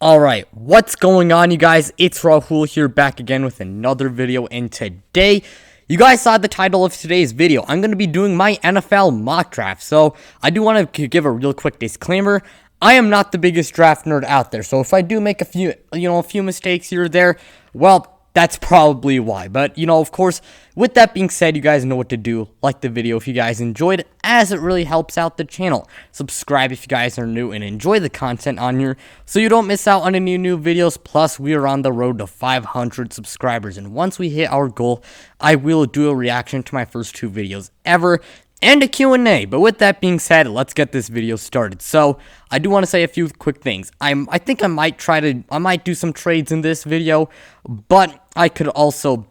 Alright, what's going on, you guys? It's Rahul here, back again with another video, and today, you guys saw the title of today's video. I'm going to be doing my NFL mock draft, so I do want to give a real quick disclaimer. I am not the biggest draft nerd out there, so if I do make a few mistakes here or there, well, that's probably why. But, of course, with that being said, you guys know what to do. Like the video if you guys enjoyed, as it really helps out the channel. Subscribe if you guys are new and enjoy the content on here so you don't miss out on any new videos. Plus, we are on the road to 500 subscribers. And once we hit our goal, I will do a reaction to my first 2 videos ever. And a Q&A. But with that being said, let's get this video started. So, I do want to say a few quick things. I think I might do some trades in this video, but I could also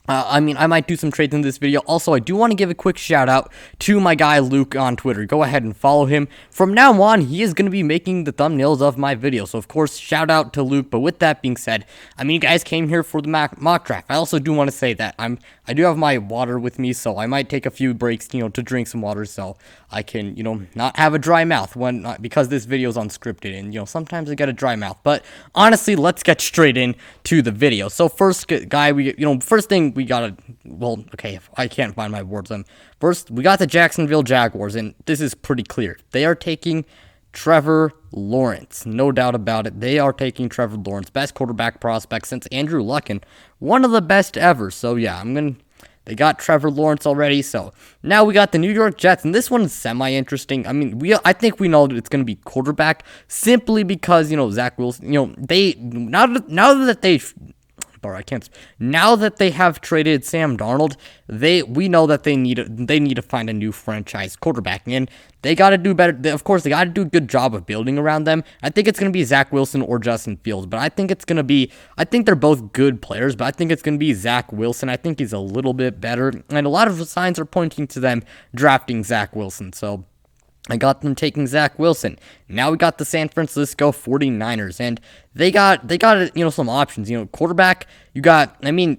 I might do some trades in this video. Also, I do want to give a quick shout out to my guy Luke on Twitter. Go ahead and follow him. From now on, he is going to be making the thumbnails of my videos. So, of course, shout out to Luke. But with that being said, you guys came here for the mock draft. I also do want to say that I do have my water with me, so I might take a few breaks, to drink some water, so I can, not have a dry mouth because this video is unscripted, and sometimes I get a dry mouth. But honestly, let's get straight into the video. So first, first thing we gotta, okay, I can't find my words. First, we got the Jacksonville Jaguars, and this is pretty clear. They are taking Trevor Lawrence, no doubt about it. They are taking Trevor Lawrence, best quarterback prospect since Andrew Luck, and one of the best ever. So yeah, they got Trevor Lawrence already, so now we got the New York Jets, and this one is semi-interesting. I think we know that it's going to be quarterback, simply because, Zach Wilson, now that they have traded Sam Darnold, we know that they need to find a new franchise quarterback, and they got to do better. Of course, they got to do a good job of building around them. I think it's going to be Zach Wilson or Justin Fields, but I think they're both good players, but I think it's going to be Zach Wilson. I think he's a little bit better, and a lot of signs are pointing to them drafting Zach Wilson, so I got them taking Zach Wilson. Now we got the San Francisco 49ers, and they got some options. Quarterback, you got, okay,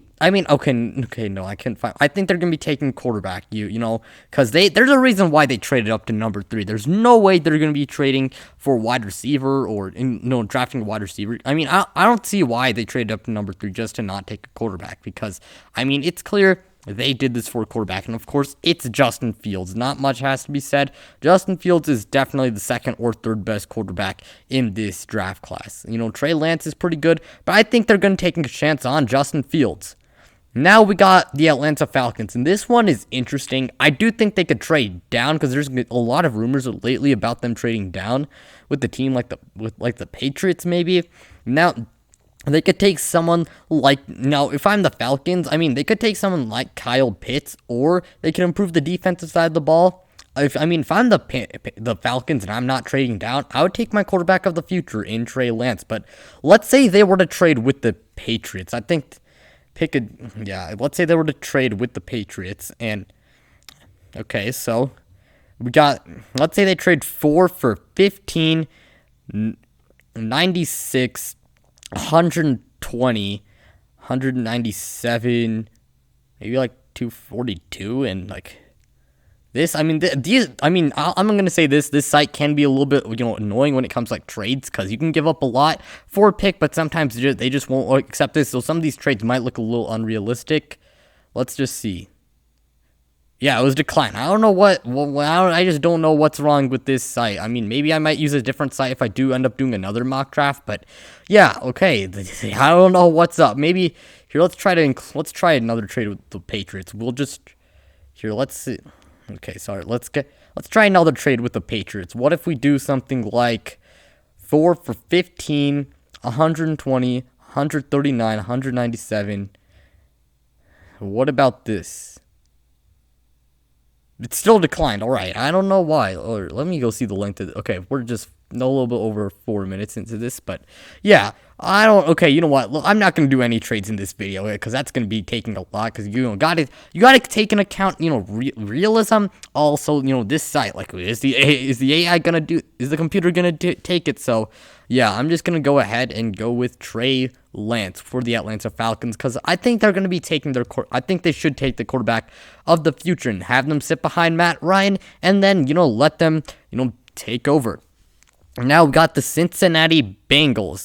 no, I couldn't find, I think they're going to be taking quarterback, because there's a reason why they traded up to number 3. There's no way they're going to be trading for wide receiver or, drafting a wide receiver. I don't see why they traded up to number 3 just to not take a quarterback, because, it's clear they did this for a quarterback, and of course, it's Justin Fields. Not much has to be said. Justin Fields is definitely the 2nd or 3rd best quarterback in this draft class. Trey Lance is pretty good, but I think they're going to take a chance on Justin Fields. Now we got the Atlanta Falcons, and this one is interesting. I do think they could trade down, because there's a lot of rumors lately about them trading down with the team like the Patriots maybe. Now, they could take someone if I'm the Falcons, they could take someone like Kyle Pitts, or they could improve the defensive side of the ball. If I'm the Falcons and I'm not trading down, I would take my quarterback of the future in Trey Lance. But let's say they were to trade with the Patriots. Let's say they were to trade with the Patriots, and okay, so let's say they trade 4 for 15, 96, 120, 197, maybe like 242, and this. I'm gonna say this site can be a little bit annoying when it comes to trades, because you can give up a lot for a pick, but sometimes they just won't accept this. So some of these trades might look a little unrealistic. Let's just see. Yeah, it was declined. I don't know I just don't know what's wrong with this site. Maybe I might use a different site if I do end up doing another mock draft, but yeah, okay. I don't know what's up. Maybe here, let's try another trade with the Patriots. Let's see. Okay, sorry. Let's try another trade with the Patriots. What if we do something like 4 for 15, 120, 139, 197? What about this? It's still declined. All right. I don't know why. Or let me go see the length of it. Okay, we're just a little bit over 4 minutes into this, but yeah, okay, you know what? Look, I'm not going to do any trades in this video, because that's going to be taking a lot, because you got to take into account, realism. Also, this site, is the AI going to do, is the computer going to take it? So yeah, I'm just going to go ahead and go with Trey Lance for the Atlanta Falcons, because I think they're going to be taking I think they should take the quarterback of the future and have them sit behind Matt Ryan, and then, let them, take over. Now we got the Cincinnati Bengals.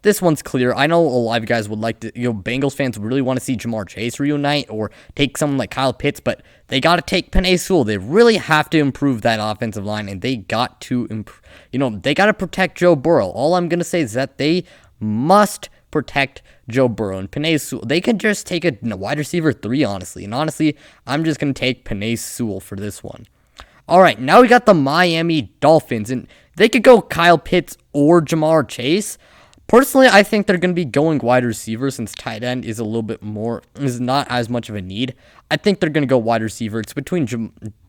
This one's clear. I know a lot of you guys would like to, Bengals fans really want to see Ja'Marr Chase reunite or take someone like Kyle Pitts, but they got to take Penei Sewell. They really have to improve that offensive line, and they got to, they got to protect Joe Burrow. All I'm going to say is that they must protect Joe Burrow and Penei Sewell. They can just take a wide receiver 3, honestly. And honestly, I'm just going to take Penei Sewell for this one. All right, now we got the Miami Dolphins, and they could go Kyle Pitts or Ja'Marr Chase. Personally, I think they're going to be going wide receiver since tight end is not as much of a need. I think they're going to go wide receiver. It's between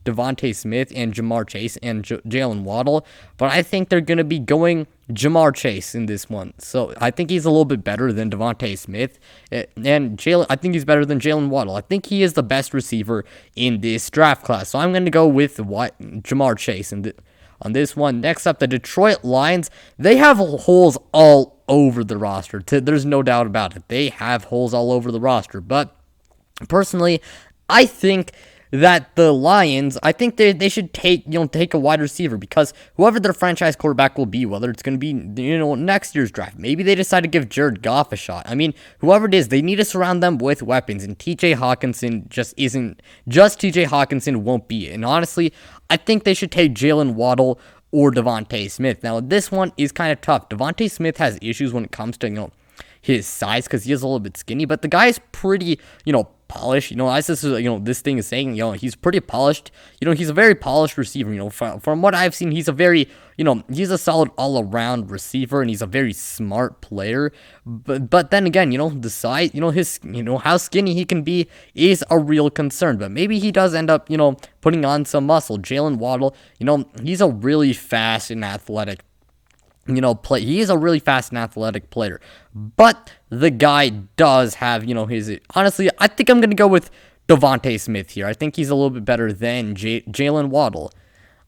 Devontae Smith and Ja'Marr Chase and Jalen Waddle, but I think they're going to be going Ja'Marr Chase in this one. So I think he's a little bit better than Devontae Smith, and I think he's better than Jalen Waddle. I think he is the best receiver in this draft class. So I'm going to go with Ja'Marr Chase on this one. Next up, the Detroit Lions. They have holes all over the roster. There's no doubt about it. They have holes all over the roster. But personally, I think that the Lions, I think they should take a wide receiver, because whoever their franchise quarterback will be, whether it's going to be next year's draft, maybe they decide to give Jared Goff a shot. I mean, whoever it is, they need to surround them with weapons, and TJ Hawkinson TJ Hawkinson won't be it. And honestly, I think they should take Jalen Waddle or Devontae Smith. Now, this one is kind of tough. Devontae Smith has issues when it comes to his size, because he is a little bit skinny, but the guy is pretty polished. As this thing is saying, he's pretty polished. He's a very polished receiver. From what I've seen, he's a very he's a solid all around receiver, and he's a very smart player. But then again, the size, his how skinny he can be is a real concern. But maybe he does end up putting on some muscle. Jalen Waddle, he's a really fast and athletic he is a really fast and athletic player, but the guy does have, honestly, I think I'm going to go with Devontae Smith here. I think he's a little bit better than Jalen Waddle.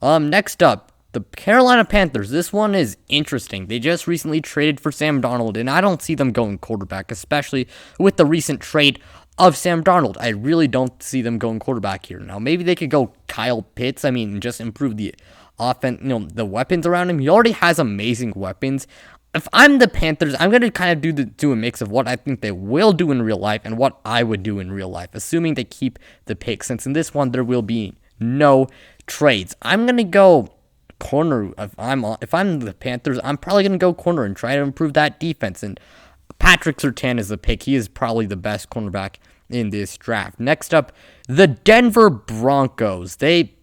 Next up, the Carolina Panthers. This one is interesting. They just recently traded for Sam Darnold, and I don't see them going quarterback, especially with the recent trade of Sam Darnold. I really don't see them going quarterback here. Now, maybe they could go Kyle Pitts. I mean, just improve the offense, the weapons around him. He already has amazing weapons. If I'm the Panthers, I'm going to kind of do a mix of what I think they will do in real life and what I would do in real life, assuming they keep the pick, since in this one there will be no trades. I'm going to go corner. If I'm the Panthers, I'm probably going to go corner and try to improve that defense, and Patrick Surtain is the pick. He is probably the best cornerback in this draft. Next up, the Denver Broncos. They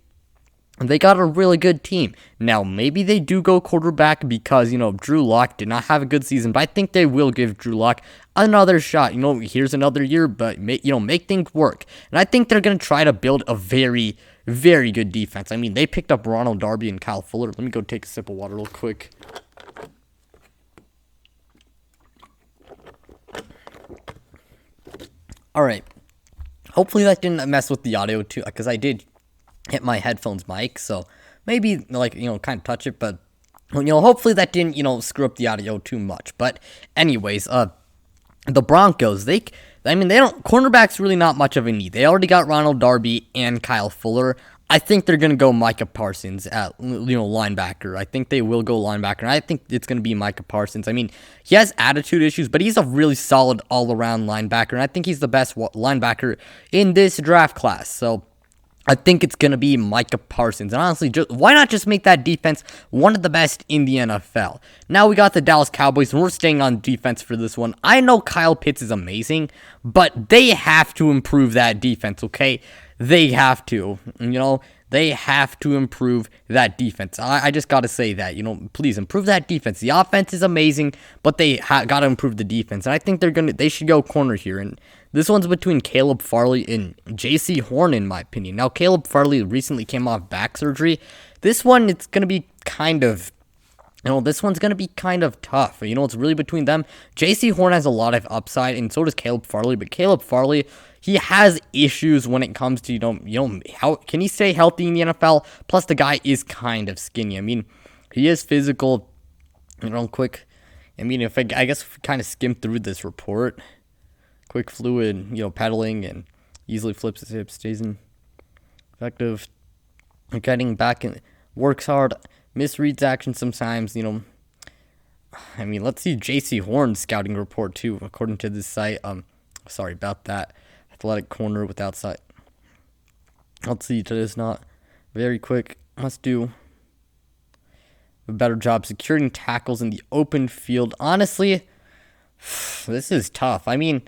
got a really good team. Now, maybe they do go quarterback because, Drew Lock did not have a good season, but I think they will give Drew Lock another shot. Here's another year, but, make things work. And I think they're going to try to build a very, very good defense. I mean, they picked up Ronald Darby and Kyle Fuller. Let me go take a sip of water real quick. All right. Hopefully that didn't mess with the audio too, because I did hit my headphones mic, so maybe kind of touch it, but hopefully that didn't screw up the audio too much. But anyways, the Broncos, they don't, cornerback's really not much of a need. They already got Ronald Darby and Kyle Fuller. I think they're gonna go Micah Parsons at linebacker. I think they will go linebacker, and I think it's gonna be Micah Parsons. I mean, he has attitude issues, but he's a really solid all-around linebacker, and I think he's the best linebacker in this draft class. So I think it's going to be Micah Parsons. And honestly, why not just make that defense one of the best in the NFL? Now we got the Dallas Cowboys, and we're staying on defense for this one. I know Kyle Pitts is amazing, but they have to improve that defense, okay? They have to. They have to improve that defense. I just got to say that, please improve that defense. The offense is amazing, but they got to improve the defense. And I think they should go corner here. And this one's between Caleb Farley and J.C. Horn, in my opinion. Now, Caleb Farley recently came off back surgery. This one, it's going to be kind of, this one's going to be kind of tough. It's really between them. J.C. Horn has a lot of upside, and so does Caleb Farley. But Caleb Farley, he has issues when it comes to, how can he stay healthy in the NFL? Plus, the guy is kind of skinny. I mean, he is physical, quick. I mean, I guess if we kind of skim through this report, quick, fluid, pedaling, and easily flips his hips, stays in effective, getting back and works hard. misreads action sometimes, I mean, let's see JC Horn's scouting report too, according to this site. Sorry about that. Athletic corner without sight. Let's see, that is not very quick. Let's do a better job securing tackles in the open field. Honestly, this is tough. I mean,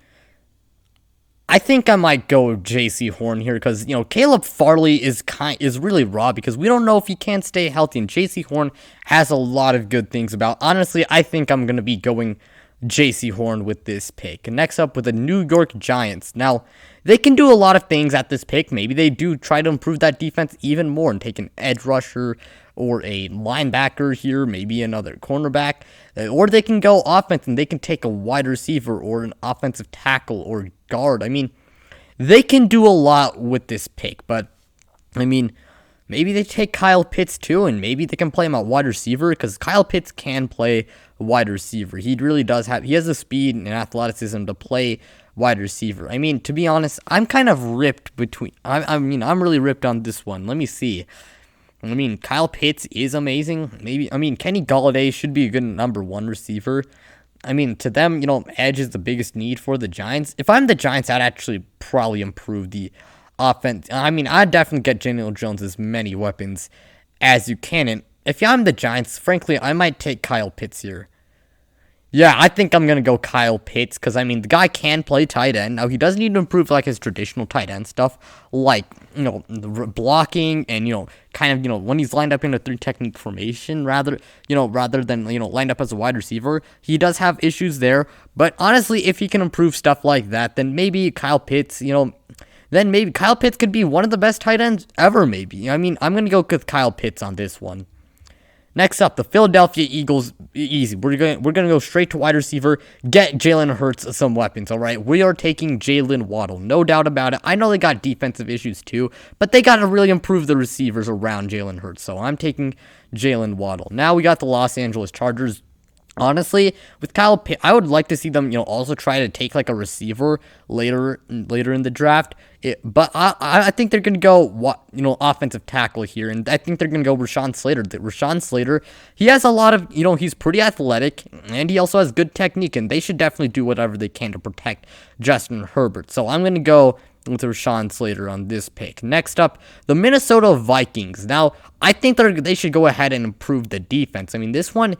I think I might go JC Horn here because, Caleb Farley is really raw because we don't know if he can stay healthy, and JC Horn has a lot of good things about. Honestly, I think I'm going to be going JC Horn with this pick. Next up with the New York Giants. Now, they can do a lot of things at this pick. Maybe they do try to improve that defense even more and take an edge rusher or a linebacker here, maybe another cornerback. Or they can go offense and they can take a wide receiver or an offensive tackle or guard. I mean, they can do a lot with this pick, but I mean, maybe they take Kyle Pitts too, and maybe they can play him at wide receiver because Kyle Pitts can play wide receiver. He really does he has the speed and athleticism to play wide receiver. I mean, to be honest, I'm kind of ripped between. I'm really ripped on this one. Let me see. I mean, Kyle Pitts is amazing. Kenny Golladay should be a good number one receiver. I mean, to them, edge is the biggest need for the Giants. If I'm the Giants, I'd actually probably improve the offense. I mean, I'd definitely get Daniel Jones as many weapons as you can. And if I'm the Giants, frankly, I might take Kyle Pitts here. Yeah, I think I'm going to go Kyle Pitts because, I mean, the guy can play tight end. Now, he does need to improve, his traditional tight end stuff, the blocking and, when he's lined up in a three technique formation rather than, lined up as a wide receiver. He does have issues there. But, honestly, if he can improve stuff like that, then maybe Kyle Pitts, then maybe Kyle Pitts could be one of the best tight ends ever, maybe. I mean, I'm going to go with Kyle Pitts on this one. Next up, the Philadelphia Eagles. Easy. We're gonna go straight to wide receiver. Get Jalen Hurts some weapons. All right, we are taking Jalen Waddle, no doubt about it. I know they got defensive issues too, but they got to really improve the receivers around Jalen Hurts. So I'm taking Jalen Waddle. Now we got the Los Angeles Chargers. Honestly, with Kyle Pitts, I would like to see them, also try to take a receiver later in the draft. But I think they're gonna go offensive tackle here, and I think they're gonna go Rashawn Slater. Rashawn Slater, he has a lot of he's pretty athletic, and he also has good technique, and they should definitely do whatever they can to protect Justin Herbert. So I'm gonna go with Rashawn Slater on this pick. Next up, the Minnesota Vikings. Now I think they should go ahead and improve the defense. I mean, this one,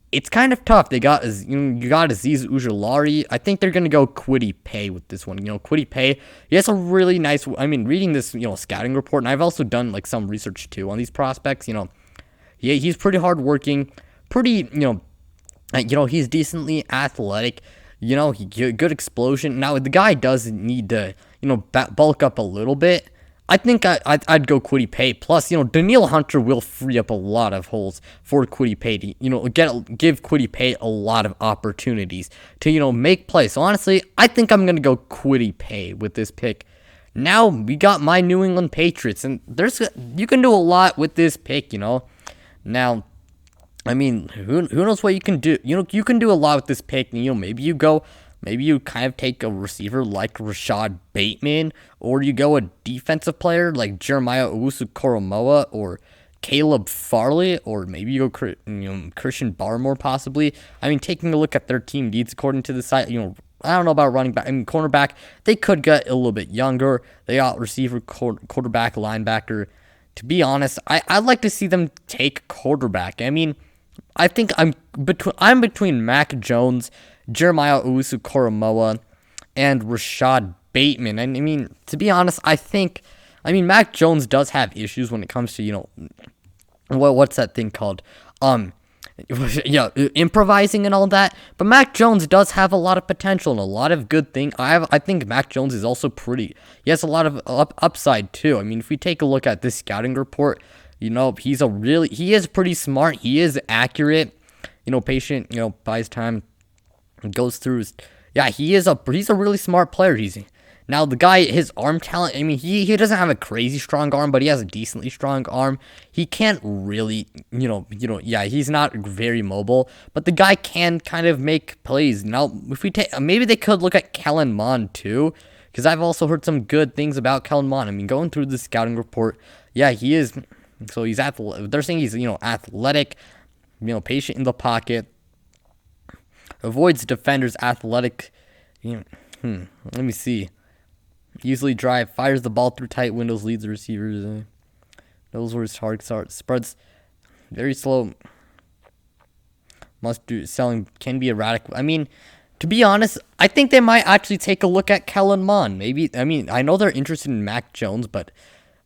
it's kind of tough. They got you got Azeez Ujulari. I think they're gonna go Kwity Paye with this one. Kwity Paye, he has a really nice. I mean, reading this scouting report, and I've also done some research too on these prospects. He's pretty hardworking, pretty he's decently athletic. He good explosion. Now the guy does need to bulk up a little bit. I think I'd go Kwity Paye. Plus, Danielle Hunter will free up a lot of holes for Kwity Paye to, give Kwity Paye a lot of opportunities to, make plays. So, honestly, I think I'm going to go Kwity Paye with this pick. Now, we got my New England Patriots, and you can do a lot with this pick, Now, I mean, who knows what you can do? You can do a lot with this pick, and, maybe you kind of take a receiver like Rashad Bateman, or you go a defensive player like Jeremiah Owusu-Koramoah or Caleb Farley, or maybe you go Christian Barmore possibly. I mean, taking a look at their team needs according to the site, I don't know about running back. I mean, cornerback, they could get a little bit younger. They got receiver, quarterback, linebacker. To be honest, I'd like to see them take quarterback. I mean, I think I'm between Mac Jones, Jeremiah Owusu-Koramoah, and Rashad Bateman. And I mean, to be honest, Mac Jones does have issues when it comes to, what's that thing called? Improvising and all that. But Mac Jones does have a lot of potential and a lot of good things. I think Mac Jones is also he has a lot of upside too. I mean, if we take a look at this scouting report, he is pretty smart. He is accurate, patient, buys time, goes through. He's a really smart player. Now the guy, his arm talent, I mean, he doesn't have a crazy strong arm, but he has a decently strong arm. He can't really, he's not very mobile, but the guy can kind of make plays. Now, if we maybe they could look at Kellen Mond too, because I've also heard some good things about Kellen Mond. I mean, going through the scouting report, he is So he's they're saying he's, athletic, patient in the pocket, avoids defenders, athletic. Let me see. Easily drive, fires the ball through tight windows, leads the receivers. Knows where his targets are. Spreads very slow. Must do selling, can be erratic. I mean, to be honest, I think they might actually take a look at Kellen Mond. Maybe, I mean, I know they're interested in Mac Jones, but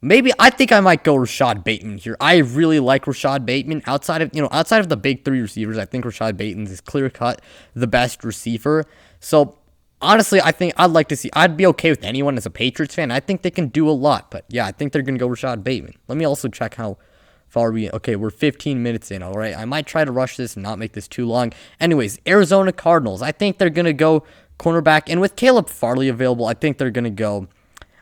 maybe I think I might go Rashad Bateman here. I really like Rashad Bateman. Outside of the big three receivers, I think Rashad Bateman is clear cut the best receiver. So honestly, I think I'd be okay with anyone as a Patriots fan. I think they can do a lot, but yeah, I think they're gonna go Rashad Bateman. Let me also check how far we're 15 minutes in. All right, I might try to rush this and not make this too long. Anyways, Arizona Cardinals. I think they're gonna go cornerback, and with Caleb Farley available, I think they're gonna go.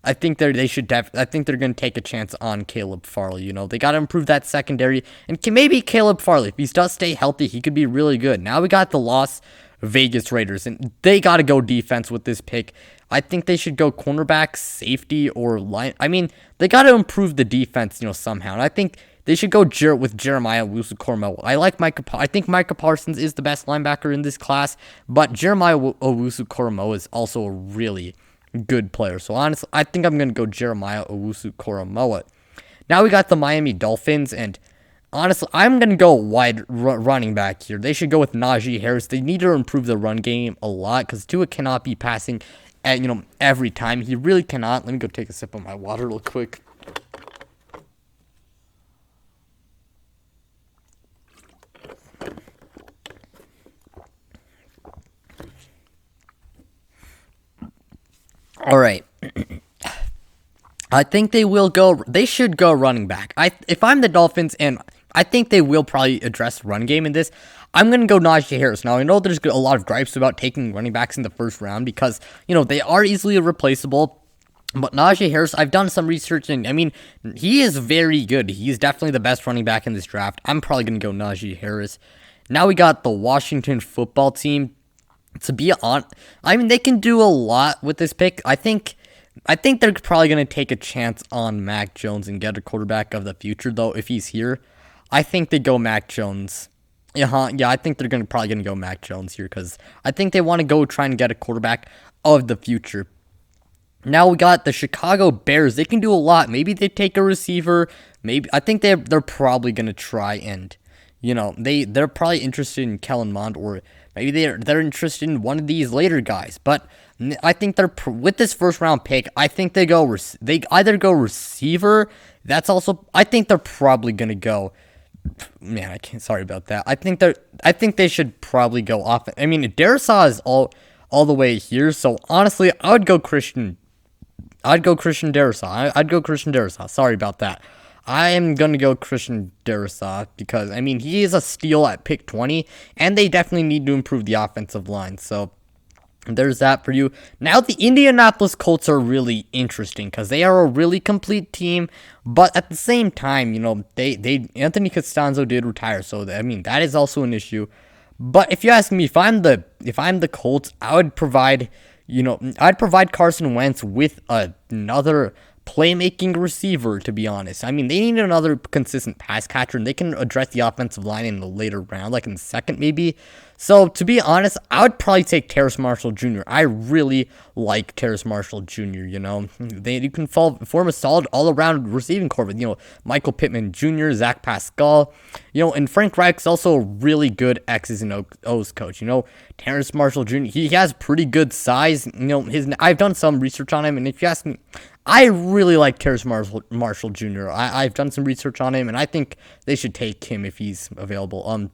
I think they're going to take a chance on Caleb Farley. They got to improve that secondary. And maybe Caleb Farley, if he does stay healthy, he could be really good. Now we got the Las Vegas Raiders, and they got to go defense with this pick. I think they should go cornerback, safety, or line. I mean, they got to improve the defense, somehow. And I think they should go with Jeremiah Owusu-Koramoah. I think Micah Parsons is the best linebacker in this class, but Jeremiah Owusu-Koramoah is also a really good player. So honestly, I think I'm going to go Jeremiah Owusu-Koramoah. Now we got the Miami Dolphins, and honestly, I'm going to go wide running back here. They should go with Najee Harris. They need to improve the run game a lot because Tua cannot be passing at, every time. He really cannot. Let me go take a sip of my water real quick. All right. I think they should go running back. If I'm the Dolphins, and I think they will probably address run game in this, I'm going to go Najee Harris. Now, I know there's a lot of gripes about taking running backs in the first round because, they are easily replaceable. But Najee Harris, I've done some research, and I mean, he is very good. He's definitely the best running back in this draft. I'm probably going to go Najee Harris. Now we got the Washington football team. To be honest, I mean, they can do a lot with this pick. I think they're probably going to take a chance on Mac Jones and get a quarterback of the future, though, if he's here. I think they go Mac Jones. Yeah, I think they're probably going to go Mac Jones here because I think they want to go try and get a quarterback of the future. Now we got the Chicago Bears. They can do a lot. Maybe they take a receiver. Maybe I think they're probably going to try and, they're probably interested in Kellen Mond, or maybe they're interested in one of these later guys. But I think with this first round pick, I think they either go receiver. I think they're probably gonna go. Man, sorry about that. I think they should probably go off. I mean, Darrisaw is all the way here. So honestly, I'd go Christian Darrisaw. I'd go Christian Darrisaw. Sorry about that. I am going to go Christian Darrisaw because, I mean, he is a steal at pick 20, and they definitely need to improve the offensive line. So there's that for you. Now, the Indianapolis Colts are really interesting because they are a really complete team, but at the same time, Anthony Costanzo did retire, so I mean, that is also an issue. But if you ask me, if I'm the Colts, I'd provide Carson Wentz with another playmaking receiver, to be honest. I mean, they need another consistent pass catcher, and they can address the offensive line in the later round, like in the second maybe. So, to be honest, I would probably take Terrace Marshall Jr. I really like Terrace Marshall Jr., You can form a solid all-around receiving corps with, Michael Pittman Jr., Zach Pascal, and Frank Reich's also a really good X's and O's coach. Terrace Marshall Jr., he has pretty good size. I've done some research on him, and if you ask me, I really like Terrace Marshall Jr. I've done some research on him, and I think they should take him if he's available.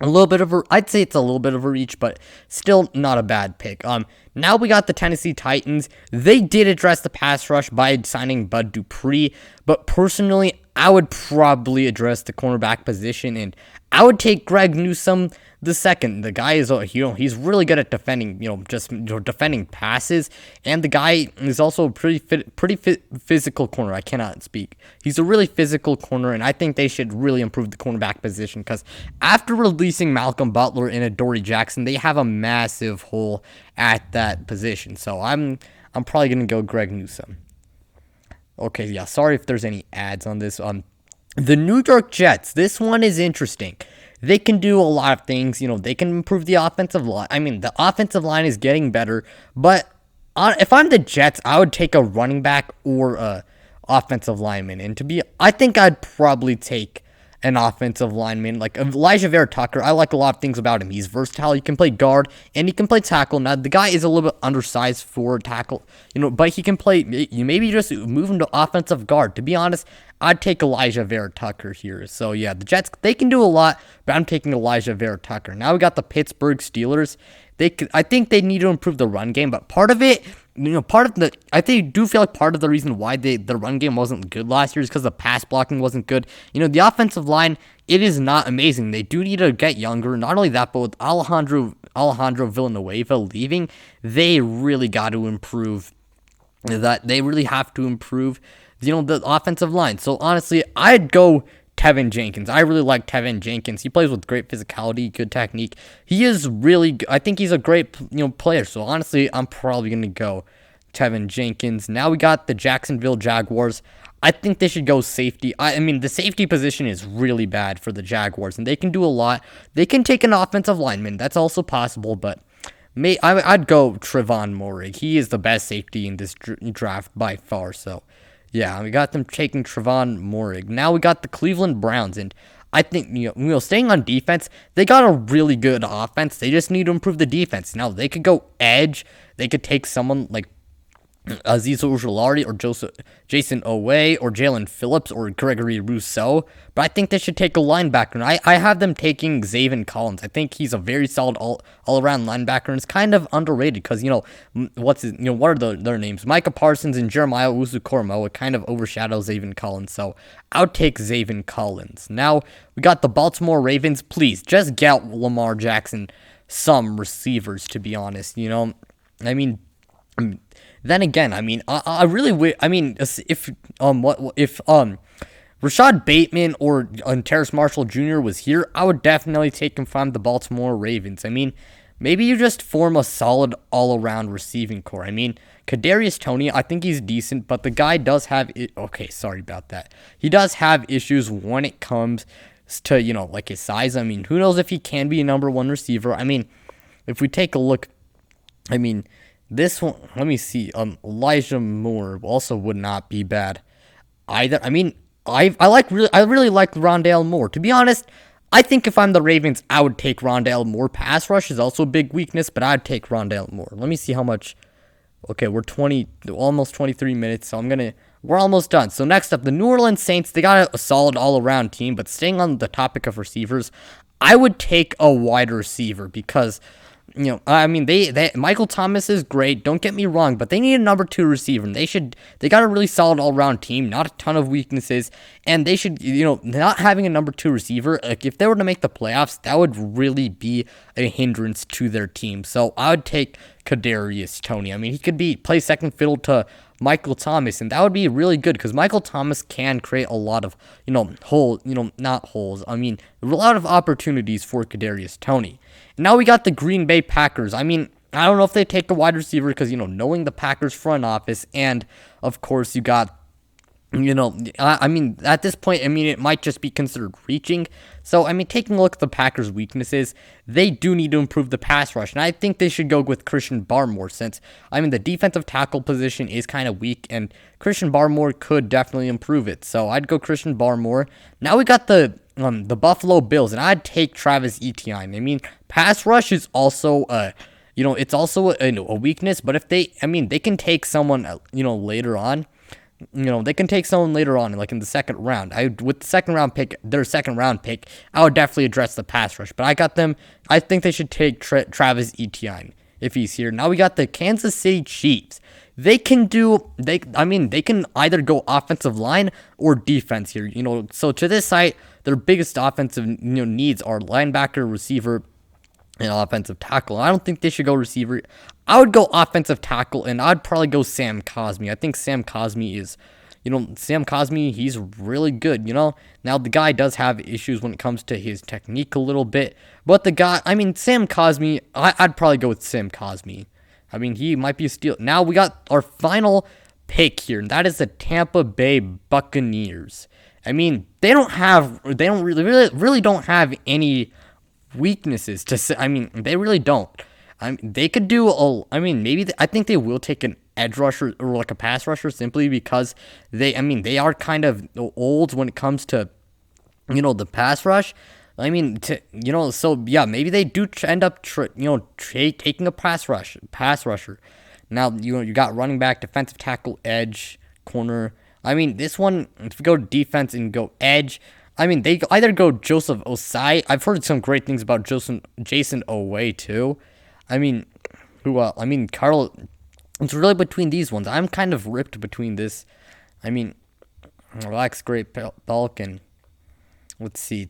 I'd say it's a little bit of a reach, but still not a bad pick. Now we got the Tennessee Titans. They did address the pass rush by signing Bud Dupree, but personally, I would probably address the cornerback position, and I would take Greg Newsome the second. The guy is, he's really good at defending, defending passes, and the guy is also a pretty physical corner. I cannot speak. He's a really physical corner, and I think they should really improve the cornerback position because after releasing Malcolm Butler and Adoree Jackson, they have a massive hole at that position. So I'm probably gonna go Greg Newsome. Okay, yeah. Sorry if there's any ads on this. The New York Jets, this one is interesting. They can do a lot of things. They can improve the offensive line. I mean, the offensive line is getting better, but if I'm the Jets, I would take a running back or a offensive lineman. And I think I'd probably take an offensive lineman like Elijah Vera Tucker. I like a lot of things about him. He's versatile. He can play guard and he can play tackle. Now the guy is a little bit undersized for tackle, but he can play. You maybe just move him to offensive guard. To be honest, I'd take Elijah Vera Tucker here. So yeah, the Jets, they can do a lot, but I'm taking Elijah Vera Tucker. Now we got the Pittsburgh Steelers. I think they need to improve the run game, but part of it, I do feel like part of the reason why the run game wasn't good last year is because the pass blocking wasn't good. The offensive line, it is not amazing. They do need to get younger. Not only that, but with Alejandro Villanueva leaving, they really got to improve that. They really have to improve, the offensive line. So honestly, I'd go Tevin Jenkins. I really like Tevin Jenkins. He plays with great physicality, good technique. He is really, I think he's a great, player. So honestly, I'm probably going to go Tevin Jenkins. Now we got the Jacksonville Jaguars. I think they should go safety. I mean, the safety position is really bad for the Jaguars, and they can do a lot. They can take an offensive lineman. That's also possible, but I'd go Trevon Moehrig. He is the best safety in this draft by far, so yeah, we got them taking Trevon Moehrig. Now we got the Cleveland Browns, and I think, staying on defense, they got a really good offense. They just need to improve the defense. Now, they could go edge. They could take someone like Azeez Ojulari or Jason Owe or Jalen Phillips or Gregory Rousseau, but I think they should take a linebacker. And I have them taking Zaven Collins. I think he's a very solid all-around linebacker, and it's kind of underrated because what are their names? Micah Parsons and Jeremiah Owusu-Koramoah kind of overshadow Zaven Collins, so I'll take Zaven Collins. Now we got the Baltimore Ravens. Please just get Lamar Jackson some receivers. To be honest, I mean. Then again, I really if Rashad Bateman or Terrace Marshall Jr. was here, I would definitely take him from the Baltimore Ravens. Maybe you just form a solid all-around receiving core. Kadarius Toney, I think he's decent, but the guy does have okay, sorry about that. He does have issues when it comes to, like his size. Who knows if he can be a number one receiver? If we take a look, this one, let me see. Elijah Moore also would not be bad either. I really like Rondale Moore. To be honest, I think if I'm the Ravens, I would take Rondale Moore. Pass rush is also a big weakness, but I'd take Rondale Moore. Let me see how much. Okay, we're almost 23 minutes, so we're almost done. So next up, the New Orleans Saints. They got a solid all-around team, but staying on the topic of receivers, I would take a wide receiver because Michael Thomas is great. Don't get me wrong, but they need a number two receiver. And they got a really solid all-around team, not a ton of weaknesses, and they should, not having a number two receiver. Like if they were to make the playoffs, that would really be a hindrance to their team. So I would take Kadarius Toney. He could play second fiddle to Michael Thomas, and that would be really good because Michael Thomas can create a lot of, not holes. A lot of opportunities for Kadarius Toney. And now we got the Green Bay Packers. I don't know if they take a wide receiver because, knowing the Packers front office, and of course you got, at this point, it might just be considered reaching. So, taking a look at the Packers' weaknesses, they do need to improve the pass rush. And I think they should go with Christian Barmore since, the defensive tackle position is kind of weak, and Christian Barmore could definitely improve it. So, I'd go Christian Barmore. Now we got the Buffalo Bills, and I'd take Travis Etienne. Pass rush is also, it's also a weakness, but if they can take someone, later on. They can take someone later on, like in the second round. With the their second round pick, I would definitely address the pass rush. But I think they should take Travis Etienne if he's here. Now we got the Kansas City Chiefs. They can either go offensive line or defense here. So to this site, their biggest offensive needs are linebacker, receiver, and offensive tackle. I don't think they should go receiver. I would go offensive tackle, and I'd probably go Sam Cosmi. I think Sam Cosmi is, he's really good, Now, the guy does have issues when it comes to his technique a little bit, but Sam Cosmi, I'd probably go with Sam Cosmi. He might be a steal. Now, we got our final pick here, and that is the Tampa Bay Buccaneers. I mean, they don't really don't have any weaknesses to say. I mean, they really don't. I mean, they could do I mean, maybe I think they will take an edge rusher or like a pass rusher simply because I mean, they are kind of old when it comes to, the pass rush. I mean, so yeah, maybe they do end up, taking a pass rusher. Now, you got running back, defensive tackle, edge, corner. I mean, this one, if you go defense and go edge, I mean, they either go Joseph Osai. I've heard some great things about Jason Oweh too. I mean, who else? I mean, Carl. It's really between these ones. I'm kind of ripped between this. I mean, relax, Great Balkan. Let's see.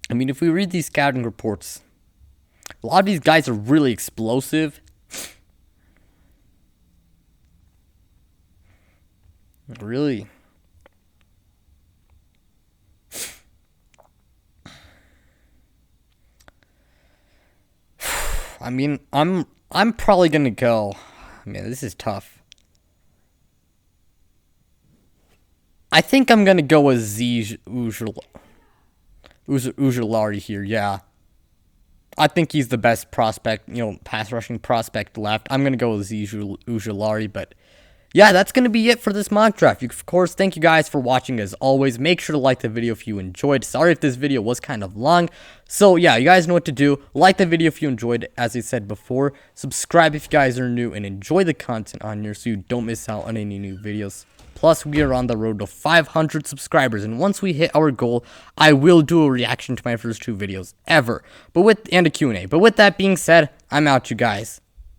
I mean, if we read these scouting reports, a lot of these guys are really explosive. Really. I mean, I'm probably gonna go. Man, this is tough. I think I'm gonna go with Ujulari here. Yeah, I think he's the best prospect, pass rushing prospect left. I'm gonna go with Ujulari, but yeah, that's going to be it for this mock draft. Of course, thank you guys for watching as always. Make sure to like the video if you enjoyed. Sorry if this video was kind of long. So yeah, you guys know what to do. Like the video if you enjoyed, as I said before. Subscribe if you guys are new and enjoy the content on here so you don't miss out on any new videos. Plus, we are on the road to 500 subscribers, and once we hit our goal, I will do a reaction to my first 2 videos ever. And a Q&A. But with that being said, I'm out, you guys.